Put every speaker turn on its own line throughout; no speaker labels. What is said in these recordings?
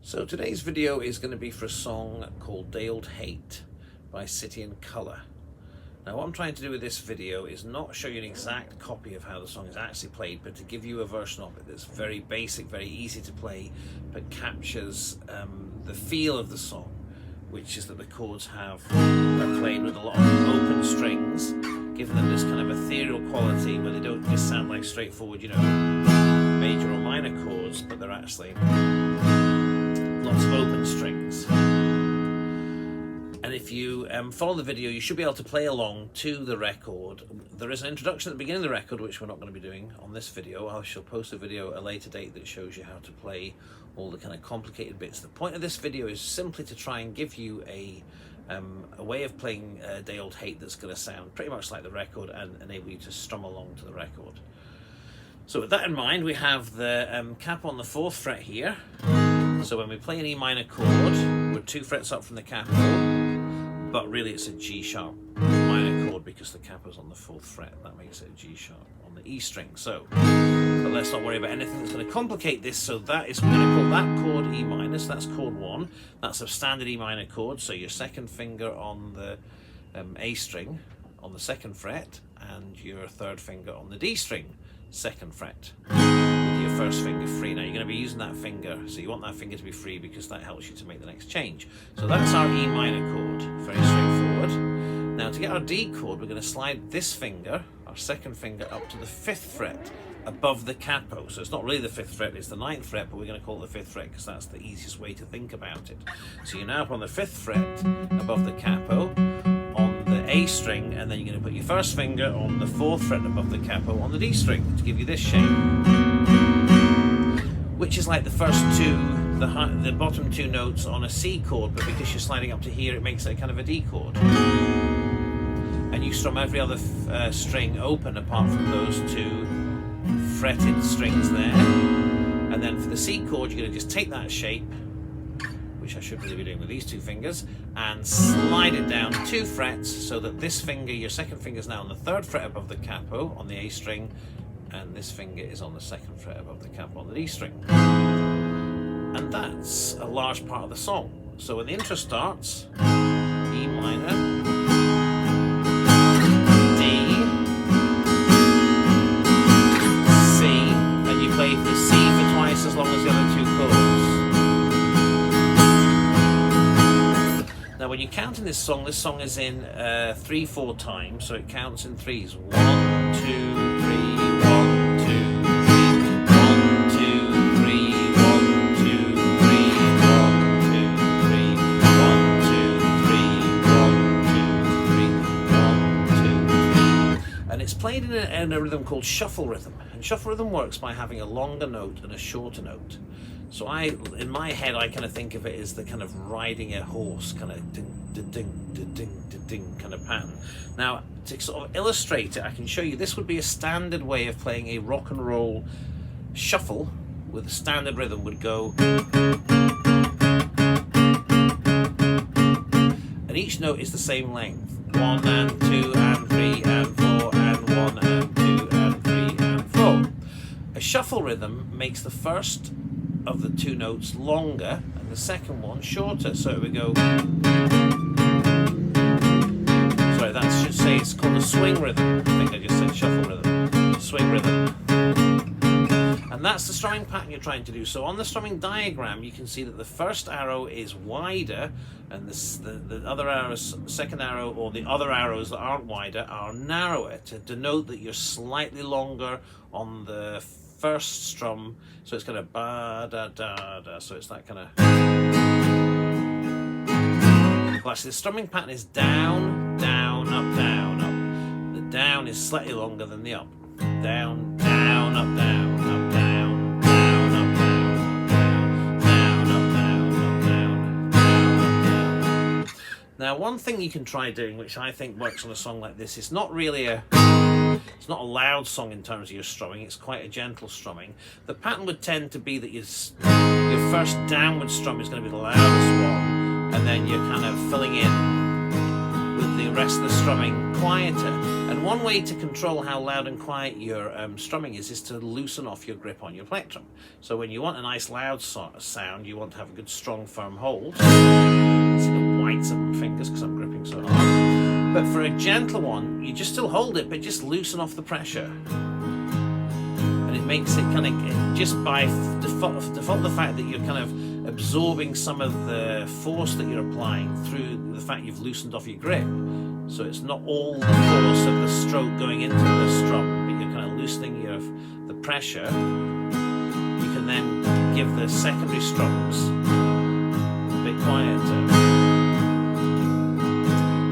So today's video is going to be for a song called Day Old Hate by City and Colour. Now what I'm trying to do with this video is not show you an exact copy of how the song is actually played, but to give you a version of it that's very basic, very easy to play, but captures the feel of the song, which is that the chords are played with a lot of open strings, giving them this kind of ethereal quality where they don't just sound like straightforward, major or minor chords, but they're actually lots of open strings. And if you follow the video, you should be able to play along to the record. There is an introduction at the beginning of the record, which we're not going to be doing on this video. I shall post a video at a later date that shows you how to play all the kind of complicated bits. The point of this video is simply to try and give you a way of playing Day Old Hate that's going to sound pretty much like the record and enable you to strum along to the record. So with that in mind, we have the capo on the 4th fret here. So when we play an E minor chord, we're 2 frets up from the capo, but really it's a G sharp minor chord because the capo's on the 4th fret. That makes it a G sharp on the E string. But let's not worry about anything that's going to complicate this. So we're going to call that chord E minor, so that's chord 1. That's a standard E minor chord, so your 2nd finger on the A string on the 2nd fret, and your 3rd finger on the D string, 2nd fret, with your 1st finger free. Now you're going to be using that finger, so you want that finger to be free because that helps you to make the next change. So that's our E minor chord, very straightforward. Now to get our D chord, we're going to slide this finger, our 2nd finger, up to the 5th fret above the capo. So it's not really the 5th fret, it's the 9th fret, but we're going to call it the 5th fret because that's the easiest way to think about it. So you're now up on the 5th fret above the capo on the A string, and then you're going to put your 1st finger on the 4th fret above the capo on the D string to give you this shape, which is like the first two, the bottom 2 notes on a C chord, but because you're sliding up to here, it makes it kind of a D chord. And you strum every other string open apart from those 2 fretted strings there. And then for the C chord, you're going to just take that shape, which I should really be doing with these 2 fingers, and slide it down 2 frets so that this finger, your 2nd finger, is now on the 3rd fret above the capo on the A string, and this finger is on the 2nd fret above the capo on the D string. And that's a large part of the song. So when the intro starts, E minor, D, C, and you play the C for twice as long as the other 2 chords. Now when you count in this song is in 3/4 time, so it counts in 3s. 1, 2, 3, 1, 2, 3, 1, 2, 3, 1, 2, 3, 1, 2, 3, 1, 2, 3, 1, 2, 3, 1, 2, 3. And it's played in a rhythm called shuffle rhythm. And shuffle rhythm works by having a longer note and a shorter note. So in my head, I kind of think of it as the kind of riding a horse, kind of ding, ding, ding, ding, ding kind of pattern. Now, to sort of illustrate it, I can show you, this would be a standard way of playing a rock and roll shuffle with a standard rhythm would go. And each note is the same length. 1 and 2 and 3 and 4 and 1 and 2 and 3 and 4. A shuffle rhythm makes the first of the 2 notes longer and the second one shorter, so it would go. Sorry, that should say it's called a swing rhythm. I think I just said shuffle rhythm. Swing rhythm. And that's the strumming pattern you're trying to do. So on the strumming diagram, you can see that the first arrow is wider, and the other arrows, second arrow, or the other arrows that aren't wider are narrower to denote that you're slightly longer on the first strum, so it's kind of ba da da da, so it's that kind of. Well, actually, the strumming pattern is down, down, up, down, up. The down is slightly longer than the up. Down, down, up, down, up, down, down, up, down, down, down, up, down, up, down, down, up, down. Now, one thing you can try doing, which I think works on a song like this, it's not really it's not a loud song in terms of your strumming, it's quite a gentle strumming. The pattern would tend to be that your first downward strum is going to be the loudest one, and then you're kind of filling in with the rest of the strumming quieter. And one way to control how loud and quiet your strumming is to loosen off your grip on your plectrum. So when you want a nice loud sound, you want to have a good strong firm hold. See the whites of my fingers because I'm gripping so hard. But for a gentle one, you just still hold it, but just loosen off the pressure. And it makes it kind of, just by default the fact that you're kind of absorbing some of the force that you're applying through the fact you've loosened off your grip. So it's not all the force of the stroke going into the strum, but you're kind of loosening the pressure. You can then give the secondary strums a bit quieter.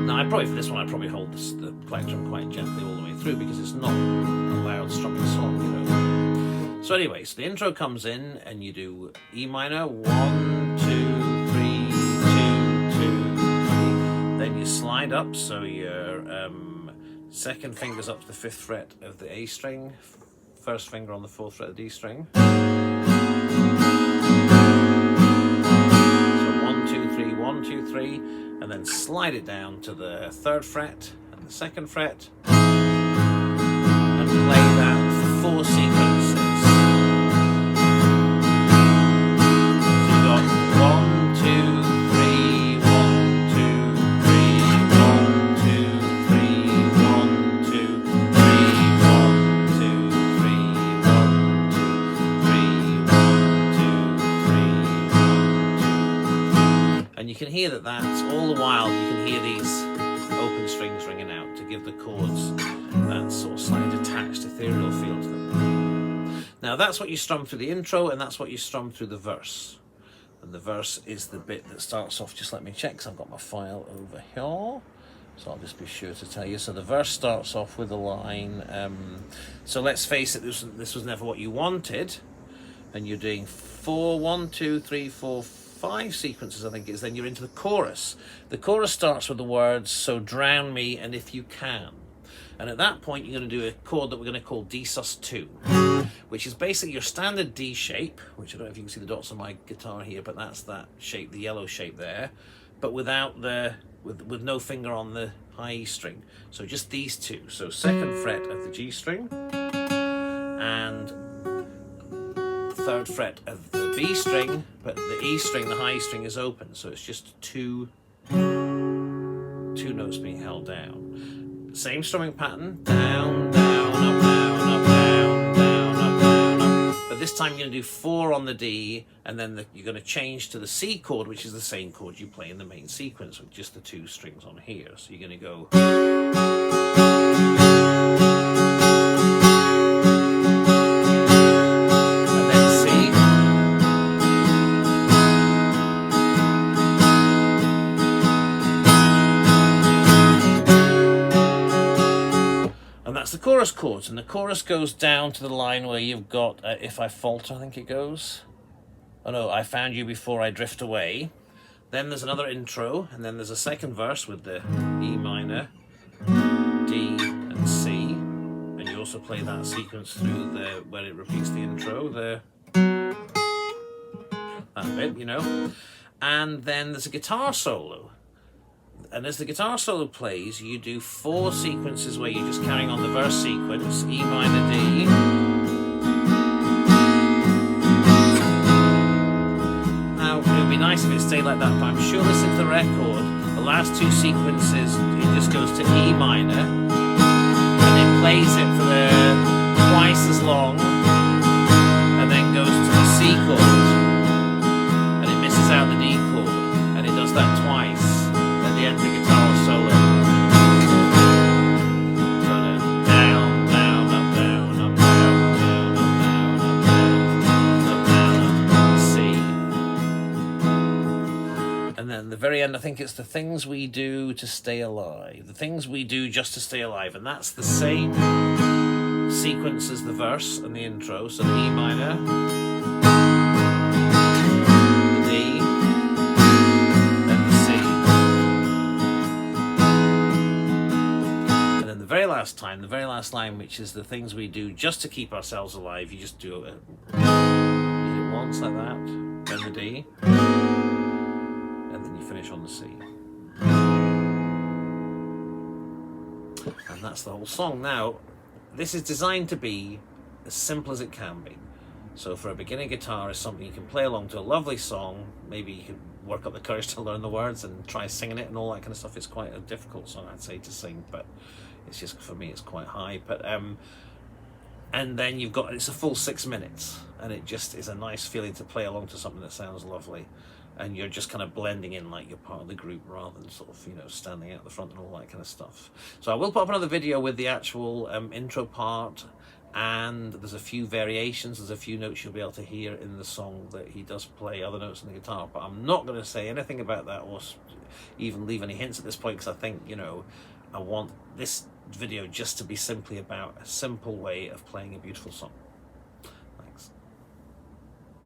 Now, for this one, I probably hold the plectrum quite gently all the way through because it's not a loud strumming song, you know. So anyway, so the intro comes in and you do E minor, 1, 2, 3, 2, 2, 3. Then you slide up, so your second finger's up to the 5th fret of the A string, first finger on the 4th fret of the D string. So 1, 2, 3, 1, 2, 3, and then slide it down to the 3rd fret and the 2nd fret, and play that for 4 sequences. So you've got 1, 2, 3, 1, 2, 3, 1, 2, 3, 1, 2, 3, 1, 2, 3, 1, 2, 3, 1, 2, 3, 1, 2. And you can hear that's all the while you can hear these open strings ringing out to give the chords that sort of slightly detached ethereal feel to them. Now that's what you strum through the intro, and that's what you strum through the verse. And the verse is the bit that starts off, just let me check because I've got my file over here. So I'll just be sure to tell you. So the verse starts off with a line. So let's face it, this was never what you wanted. And you're doing 4, 1, 2, 3, 4, 5 sequences, I think it is. Then you're into the chorus. The chorus starts with the words, so drown me and if you can. And at that point, you're going to do a chord that we're going to call D sus2, which is basically your standard D shape, which I don't know if you can see the dots on my guitar here, but that's that shape, the yellow shape there, but without with no finger on the high E string. So just these two. So 2nd fret of the G string and 3rd fret of the B string, but the E string, the high E string, is open, so it's just two notes being held down. Same strumming pattern, down, down, up, down, up, down, down, up, down, up. But this time you're going to do 4 on the D, and then you're going to change to the C chord, which is the same chord you play in the main sequence with just the 2 strings on here. So you're going to go. That's the chorus chords, and the chorus goes down to the line where you've got if I falter, I think it goes. Oh no, I found you before I drift away. Then there's another intro, and then there's a second verse with the E minor, D, and C, and you also play that sequence through where it repeats the intro, that bit, you know. And then there's a guitar solo. And as the guitar solo plays, you do 4 sequences where you're just carrying on the verse sequence, E minor, D. Now, it would be nice if it stayed like that, but I'm sure listening to the record, the last 2 sequences, it just goes to E minor, and it plays it for twice as long, and then goes to the C chord, and it misses out the D chord, and it does that twice. The end of the guitar solo. Down, down, up, down, up, down, down, up, down, up, down, up, down, C. And then the very end, I think it's the things we do to stay alive. The things we do just to stay alive. And that's the same sequence as the verse and the intro. So the E minor, the D, the very last line, which is the things we do just to keep ourselves alive. You just do it once like that, then the D, and then you finish on the C. And that's the whole song. Now, this is designed to be as simple as it can be. So for a beginner guitarist, something you can play along to, a lovely song. Maybe you can work up the courage to learn the words and try singing it and all that kind of stuff. It's quite a difficult song, I'd say, to sing, but it's just, for me, it's quite high. But and then you've got, it's a full 6 minutes, and it just is a nice feeling to play along to something that sounds lovely, and you're just kind of blending in like you're part of the group rather than sort of, you know, standing out the front and all that kind of stuff. So I will put up another video with the actual intro part, and there's a few variations, there's a few notes you'll be able to hear in the song that he does play other notes on the guitar, but I'm not going to say anything about that or even leave any hints at this point, because I think, you know, I want this video just to be simply about a simple way of playing a beautiful song.